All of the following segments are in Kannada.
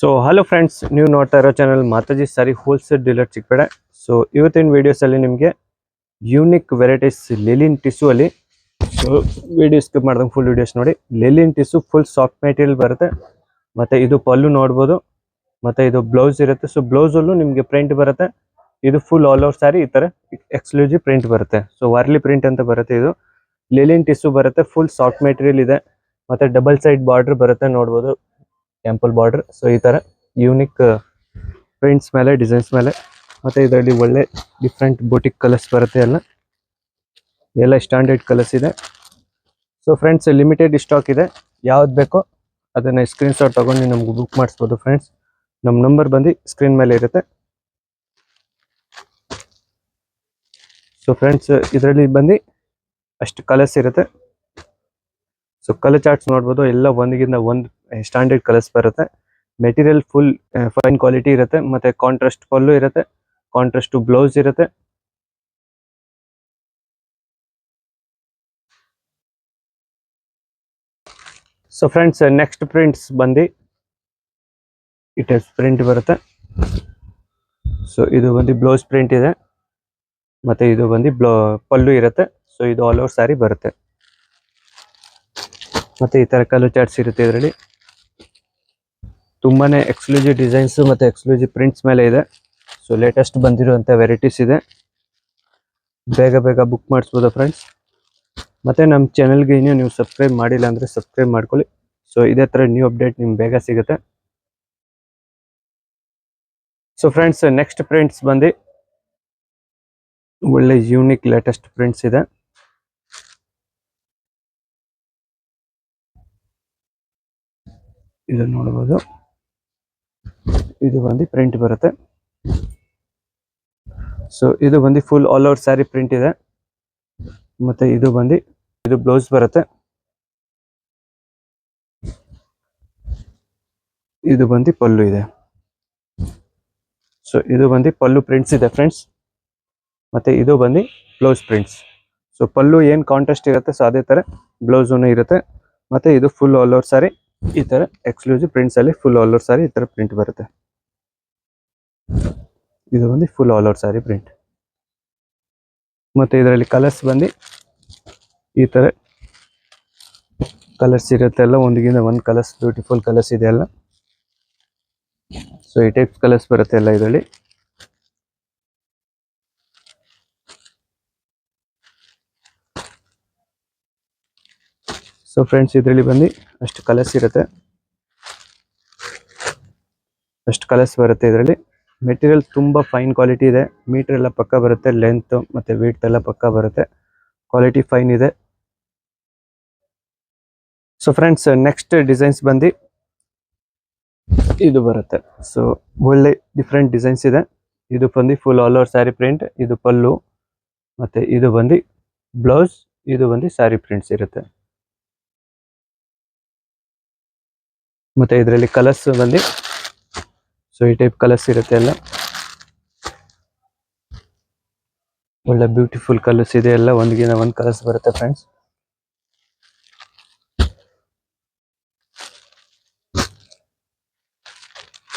ಸೊ ಹಲೋ ಫ್ರೆಂಡ್ಸ್, ನೀವು ನೋಡ್ತಾ ಇರೋ ಚಾನಲ್ ಮಾತಾಜಿ ಸಾರಿ ಹೋಲ್ಸೇಲ್ ಡೀಲರ್ ಚಿಕ್ಕಪೇಟೆ. ಸೊ ಇವತ್ತಿನ ವಿಡಿಯೋಸಲ್ಲಿ ನಿಮಗೆ ಯೂನಿಕ್ ವೆರೈಟೀಸ್ ಲೆಲಿನ್ ಟಿಶ್ಯೂ ಅಲ್ಲಿ. ಸೊ ವಿಡಿಯೋ ಸ್ಕಿಪ್ ಮಾಡ್ದಂಗೆ ಫುಲ್ ವಿಡಿಯೋಸ್ ನೋಡಿ. ಲೆಲಿನ್ ಟಿಶ್ಯೂ ಫುಲ್ ಸಾಫ್ಟ್ ಮೆಟೀರಿಯಲ್ ಬರುತ್ತೆ. ಮತ್ತು ಇದು ಪಲ್ಲು ನೋಡ್ಬೋದು. ಮತ್ತು ಇದು ಬ್ಲೌಸ್ ಇರುತ್ತೆ. ಸೊ ಬ್ಲೌಸಲ್ಲೂ ನಿಮಗೆ ಪ್ರಿಂಟ್ ಬರುತ್ತೆ. ಇದು ಫುಲ್ ಆಲ್ ಓವರ್ ಸ್ಯಾರಿ ಈ ಥರ ಎಕ್ಸ್ಕ್ಲೂಸಿವ್ ಪ್ರಿಂಟ್ ಬರುತ್ತೆ. ಸೊ ವಾರ್ಲಿ ಪ್ರಿಂಟ್ ಅಂತ ಬರುತ್ತೆ. ಇದು ಲೆಲಿನ್ ಟಿಶ್ಯೂ ಬರುತ್ತೆ. ಫುಲ್ ಸಾಫ್ಟ್ ಮೆಟೀರಿಯಲ್ ಇದೆ. ಮತ್ತು ಡಬಲ್ ಸೈಡ್ ಬಾರ್ಡರ್ ಬರುತ್ತೆ ನೋಡ್ಬೋದು, ಟೆಂಪಲ್ ಬಾರ್ಡರ್. ಸೊ ಈ ಥರ ಯೂನಿಕ್ ಪ್ರಿಂಟ್ಸ್ ಮೇಲೆ, ಡಿಸೈನ್ಸ್ ಮೇಲೆ. ಮತ್ತು ಇದರಲ್ಲಿ ಒಳ್ಳೆ ಡಿಫ್ರೆಂಟ್ ಬೊಟಿಕ್ ಕಲರ್ಸ್ ಬರುತ್ತೆ. ಎಲ್ಲ ಸ್ಟ್ಯಾಂಡರ್ಡ್ ಕಲರ್ಸ್ ಇದೆ. ಸೊ ಫ್ರೆಂಡ್ಸ್, ಲಿಮಿಟೆಡ್ ಸ್ಟಾಕ್ ಇದೆ. ಯಾವ್ದು ಬೇಕೋ ಅದನ್ನು ಸ್ಕ್ರೀನ್ಶಾಟ್ ತೊಗೊಂಡು ನಮ್ಗೆ ಬುಕ್ ಮಾಡಿಸ್ಬೋದು ಫ್ರೆಂಡ್ಸ್. ನಮ್ಮ ನಂಬರ್ ಬಂದು ಸ್ಕ್ರೀನ್ ಮೇಲೆ ಇರುತ್ತೆ. ಸೊ ಫ್ರೆಂಡ್ಸ್, ಇದರಲ್ಲಿ ಬಂದು ಅಷ್ಟು ಕಲರ್ಸ್ ಇರುತ್ತೆ. ಸೊ ಕಲರ್ ಚಾರ್ಟ್ಸ್ ನೋಡ್ಬೋದು. ಎಲ್ಲ ಒಂದಿಗಿಂತ ಒಂದು ಸ್ಟ್ಯಾಂಡರ್ಡ್ ಕಲರ್ಸ್ ಬರುತ್ತೆ. ಮೆಟೀರಿಯಲ್ ಫುಲ್ ಫೈನ್ ಕ್ವಾಲಿಟಿ ಇರುತ್ತೆ. ಮತ್ತು ಕಾಂಟ್ರಾಸ್ಟ್ ಪಲ್ಲು ಇರುತ್ತೆ, ಕಾಂಟ್ರಾಸ್ಟ್ ಬ್ಲೌಸ್ ಇರುತ್ತೆ. ಸೊ ಫ್ರೆಂಡ್ಸ್, ನೆಕ್ಸ್ಟ್ ಪ್ರಿಂಟ್ಸ್ ಬಂದು ಈ ಟೈಪ್ ಪ್ರಿಂಟ್ ಬರುತ್ತೆ. ಸೊ ಇದು ಬಂದು ಬ್ಲೌಸ್ ಪ್ರಿಂಟ್ ಇದೆ, ಮತ್ತು ಇದು ಬಂದು ಪಲ್ಲು ಇರುತ್ತೆ. ಸೊ ಇದು ಆಲ್ ಓವರ್ ಸ್ಯಾರಿ ಬರುತ್ತೆ. ಮತ್ತು ಈ ಥರ ಕಲರ್ ಚಾರ್ಟ್ಸ್ ಇರುತ್ತೆ. ಇದರಲ್ಲಿ ತುಂಬಾ ಎಕ್ಸ್ಕ್ಲೂಸಿವ್ ಡಿಸೈನ್ಸು ಮತ್ತು ಎಕ್ಸ್ಕ್ಲೂಸಿವ್ ಪ್ರಿಂಟ್ಸ್ ಮೇಲೆ ಇದೆ. ಸೊ ಲೇಟೆಸ್ಟ್ ಬಂದಿರುವಂಥ ವೆರೈಟೀಸ್ ಇದೆ. ಬೇಗ ಬೇಗ ಬುಕ್ ಮಾಡಿಸ್ಬೋದು ಫ್ರೆಂಡ್ಸ್. ಮತ್ತು ನಮ್ಮ ಚಾನಲ್ಗೆ ಇನ್ನೂ ನೀವು ಸಬ್ಸ್ಕ್ರೈಬ್ ಮಾಡಿಲ್ಲ ಅಂದರೆ ಸಬ್ಸ್ಕ್ರೈಬ್ ಮಾಡ್ಕೊಳ್ಳಿ. ಸೊ ಇದೇ ಥರ ನ್ಯೂ ಅಪ್ಡೇಟ್ ನಿಮ್ಗೆ ಬೇಗ ಸಿಗುತ್ತೆ. ಸೊ ಫ್ರೆಂಡ್ಸ್, ನೆಕ್ಸ್ಟ್ ಪ್ರಿಂಟ್ಸ್ ಬಂದು ಒಳ್ಳೆ ಯೂನಿಕ್ ಲೇಟೆಸ್ಟ್ ಪ್ರಿಂಟ್ಸ್ ಇದೆ. ಇದು ನೋಡ್ಬೋದು. ಇದು ಬಂದು ಪ್ರಿಂಟ್ ಬರುತ್ತೆ. ಸೊ ಇದು ಬಂದು full all over sari print ಇದೆ. ಮತ್ತು ಇದು ಬಂದು ಇದು ಬ್ಲೌಸ್ ಬರುತ್ತೆ. ಇದು ಬಂದು ಪಲ್ಲು ಇದೆ. ಸೊ ಇದು ಬಂದು ಪಲ್ಲು ಪ್ರಿಂಟ್ಸ್ ಇದೆ ಫ್ರೆಂಡ್ಸ್. ಮತ್ತು ಇದು ಬಂದು ಬ್ಲೌಸ್ ಪ್ರಿಂಟ್ಸ್. ಸೊ ಪಲ್ಲು ಏನು ಕಾಂಟ್ರಾಸ್ಟ್ ಇರುತ್ತೆ, ಸೊ ಅದೇ ಥರ ಬ್ಲೌಸೂ ಇರುತ್ತೆ. ಮತ್ತು ಇದು ಫುಲ್ ಆಲ್ ಓವರ್ ಸ್ಯಾರಿ ಈ ಥರ ಎಕ್ಸ್ಕ್ಲೂಸಿವ್ ಪ್ರಿಂಟ್ಸಲ್ಲಿ ಫುಲ್ ಆಲ್ ಓವರ್ ಸ್ಯಾರಿ ಈ ಥರ ಪ್ರಿಂಟ್ ಬರುತ್ತೆ. ಇದು ಬಂದು full all over sari print. ಮತ್ತು ಇದರಲ್ಲಿ ಕಲರ್ಸ್ ಬಂದು ಈ ಥರ ಕಲರ್ಸ್ ಇರುತ್ತೆ. ಎಲ್ಲ ಒಂದಿಗಿಂತ ಒಂದು ಕಲರ್ಸ್, ಬ್ಯೂಟಿಫುಲ್ ಕಲರ್ಸ್ ಇದೆ ಎಲ್ಲ. ಸೊ ಈ ಟೈಪ್ ಕಲರ್ಸ್ ಬರುತ್ತೆ ಎಲ್ಲ ಇದರಲ್ಲಿ. ಸೊ ಫ್ರೆಂಡ್ಸ್, ಇದರಲ್ಲಿ ಬಂದು ಅಷ್ಟು ಕಲರ್ಸ್ ಇರುತ್ತೆ. ಅಷ್ಟು ಕಲರ್ಸ್ ಬರುತ್ತೆ ಇದರಲ್ಲಿ. ಮೆಟೀರಿಯಲ್ ತುಂಬ ಫೈನ್ ಕ್ವಾಲಿಟಿ ಇದೆ. ಮೀಟರ್ ಎಲ್ಲ ಪಕ್ಕ ಬರುತ್ತೆ. ಲೆಂತ್ ಮತ್ತು ವೇಟ್ ಎಲ್ಲ ಪಕ್ಕ ಬರುತ್ತೆ. ಕ್ವಾಲಿಟಿ ಫೈನ್ ಇದೆ. ಸೊ ಫ್ರೆಂಡ್ಸ್, ನೆಕ್ಸ್ಟ್ ಡಿಸೈನ್ಸ್ ಬಂದು ಇದು ಬರುತ್ತೆ. ಸೊ ಒಳ್ಳೆ ಡಿಫ್ರೆಂಟ್ ಡಿಸೈನ್ಸ್ ಇದೆ. ಇದು ಬಂದು full all over sari print. ಇದು ಪಲ್ಲು, ಮತ್ತು ಇದು ಬಂದು ಬ್ಲೌಸ್. ಇದು ಬಂದು ಸ್ಯಾರಿ ಪ್ರಿಂಟ್ಸ್ ಇರುತ್ತೆ. ಮತ್ತು ಇದರಲ್ಲಿ ಕಲರ್ಸ್ ಬಂದು ಸೊ ಈ ಟೈಪ್ ಕಲರ್ಸ್ ಇರುತ್ತೆ ಎಲ್ಲ. ಒಳ್ಳೆ ಬ್ಯೂಟಿಫುಲ್ ಕಲರ್ಸ್ ಇದೆ ಎಲ್ಲ. ಒಂದಿಗಿನ ಒಂದು ಕಲರ್ಸ್ ಬರುತ್ತೆ ಫ್ರೆಂಡ್ಸ್.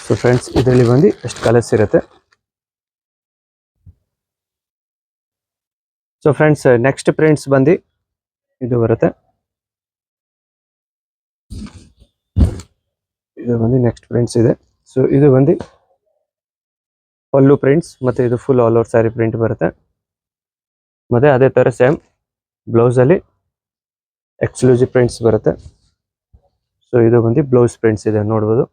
ಸೊ ಫ್ರೆಂಡ್ಸ್, ಇದರಲ್ಲಿ ಬಂದು ಎಷ್ಟು ಕಲರ್ಸ್ ಇರುತ್ತೆ. ಸೊ ಫ್ರೆಂಡ್ಸ್, ನೆಕ್ಸ್ಟ್ ಪ್ರಿಂಟ್ಸ್ ಬಂದು ಇದು ಬರುತ್ತೆ. ಇದು ಬಂದು ನೆಕ್ಸ್ಟ್ ಪ್ರಿಂಟ್ಸ್ ಇದೆ. ಸೊ ಇದು ಬಂದು ಪಲ್ಲು ಪ್ರಿಂಟ್ಸ್, ಮತ್ತು ಇದು full all over sari print ಬರುತ್ತೆ. ಮತ್ತು ಅದೇ ಥರ ಸೇಮ್ ಬ್ಲೌಸಲ್ಲಿ ಎಕ್ಸ್ಕ್ಲೂಸಿವ್ ಪ್ರಿಂಟ್ಸ್ ಬರುತ್ತೆ. ಸೊ ಇದು ಬಂದು ಬ್ಲೌಸ್ ಪ್ರಿಂಟ್ಸ್ ಇದೆ ನೋಡ್ಬೋದು.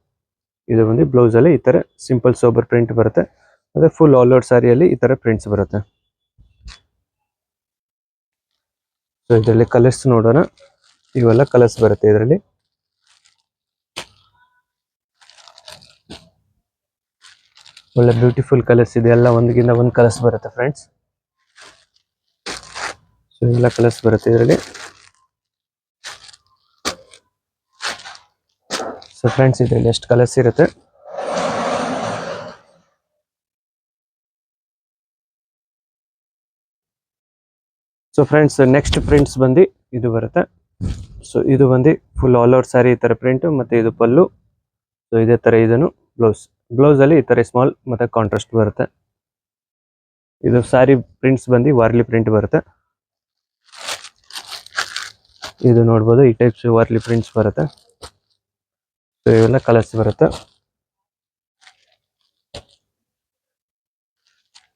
ಇದು ಬಂದು ಬ್ಲೌಸಲ್ಲಿ ಈ ಥರ ಸಿಂಪಲ್ ಸೋಬರ್ ಪ್ರಿಂಟ್ ಬರುತ್ತೆ. ಮತ್ತು ಫುಲ್ ಆಲ್ ಓವರ್ ಸ್ಯಾರಿಯಲ್ಲಿ ಈ ಥರ ಪ್ರಿಂಟ್ಸ್ ಬರುತ್ತೆ. ಸೊ ಇದರಲ್ಲಿ ಕಲರ್ಸ್ ನೋಡೋಣ. ಇವೆಲ್ಲ ಕಲರ್ಸ್ ಬರುತ್ತೆ ಇದರಲ್ಲಿ. ಒಳ್ಳೆ ಬ್ಯೂಟಿಫುಲ್ ಕಲರ್ಸ್ ಇದೆ ಎಲ್ಲ. ಒಂದಿಗಿಂತ ಒಂದು ಕಲರ್ಸ್ ಬರುತ್ತೆ ಫ್ರೆಂಡ್ಸ್. ಸೊ ಎಲ್ಲ ಕಲರ್ಸ್ ಬರುತ್ತೆ ಇದರಲ್ಲಿ. ಸೊ ಫ್ರೆಂಡ್ಸ್, ಇದರಲ್ಲಿ ಎಷ್ಟು ಕಲರ್ಸ್ ಇರುತ್ತೆ. ಸೊ ಫ್ರೆಂಡ್ಸ್, ನೆಕ್ಸ್ಟ್ ಪ್ರಿಂಟ್ಸ್ ಬಂದು ಇದು ಬರುತ್ತೆ. ಸೊ ಇದು ಬಂದು ಫುಲ್ ಆಲ್ ಓವರ್ ಸ್ಯಾರಿ ಈ ಥರ ಪ್ರಿಂಟು, ಮತ್ತು ಇದು ಪಲ್ಲು, ಸೊ ಇದೇ ತರ ಇದನ್ನು ಬ್ಲೌಸ್ ಅಲ್ಲಿ ಈ ತರ ಸ್ಮಾಲ್ ಮತ್ತೆ ಕಾಂಟ್ರಾಸ್ಟ್ ಬರುತ್ತೆ. ಇದು ಸಾರಿ ಪ್ರಿಂಟ್ಸ್ ಬಂದು ವಾರ್ಲಿ ಪ್ರಿಂಟ್ ಬರುತ್ತೆ. ಇದು ನೋಡ್ಬೋದು ಈ ಟೈಪ್ಸ್ ವಾರ್ಲಿ ಪ್ರಿಂಟ್ಸ್ ಬರುತ್ತೆ. ಸೊ ಇವೆಲ್ಲ ಕಲರ್ಸ್ ಬರುತ್ತೆ.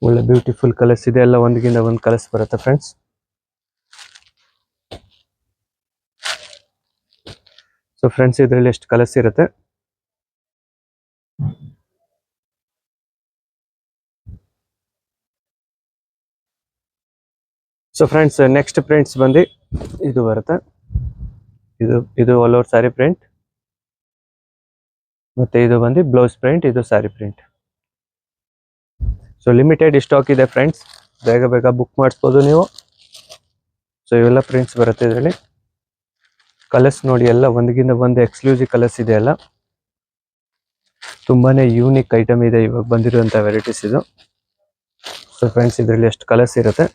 ಒಳ್ಳೆ ಬ್ಯೂಟಿಫುಲ್ ಕಲರ್ಸ್ ಇದೆ, ಎಲ್ಲ ಒಂದ್ಗಿಂತ ಒಂದು ಕಲರ್ಸ್ ಬರುತ್ತೆ ಫ್ರೆಂಡ್ಸ್. ಸೊ ಫ್ರೆಂಡ್ಸ್ ಇದರಲ್ಲಿ ಎಷ್ಟು ಕಲರ್ಸ್ ಇರುತ್ತೆ. ಸೊ ಫ್ರೆಂಡ್ಸ್ ನೆಕ್ಸ್ಟ್ ಪ್ರಿಂಟ್ಸ್ ಬಂದು ಇದು ಬರುತ್ತೆ. ಇದು ಆಲ್ ಓವರ್ ಸ್ಯಾರಿ ಪ್ರಿಂಟ್, ಮತ್ತೆ ಇದು ಬಂದು ಬ್ಲೌಸ್ ಪ್ರಿಂಟ್, ಇದು sari print. So limited stock ಇದೆ ಫ್ರೆಂಡ್ಸ್, ಬೇಗ ಬೇಗ ಬುಕ್ ಮಾಡಿಸ್ಬೋದು ನೀವು. ಸೊ ಇವೆಲ್ಲ ಪ್ರಿಂಟ್ಸ್ ಬರುತ್ತೆ ಇದರಲ್ಲಿ. ಕಲರ್ಸ್ ನೋಡಿ, ಎಲ್ಲ ಒಂದ್ಗಿಂತ ಒಂದು ಎಕ್ಸ್ಕ್ಲೂಸಿವ್ ಕಲರ್ಸ್ ಇದೆ. ಎಲ್ಲ ತುಂಬಾನೇ ಯೂನಿಕ್ ಐಟಮ್ ಇದೆ ಇವಾಗ ಬಂದಿರುವಂತ ವೆರೈಟೀಸ್ ಇದು. ಸೊ ಫ್ರೆಂಡ್ಸ್ ಇದರಲ್ಲಿ ಎಷ್ಟು ಕಲರ್ಸ್ ಇರುತ್ತೆ.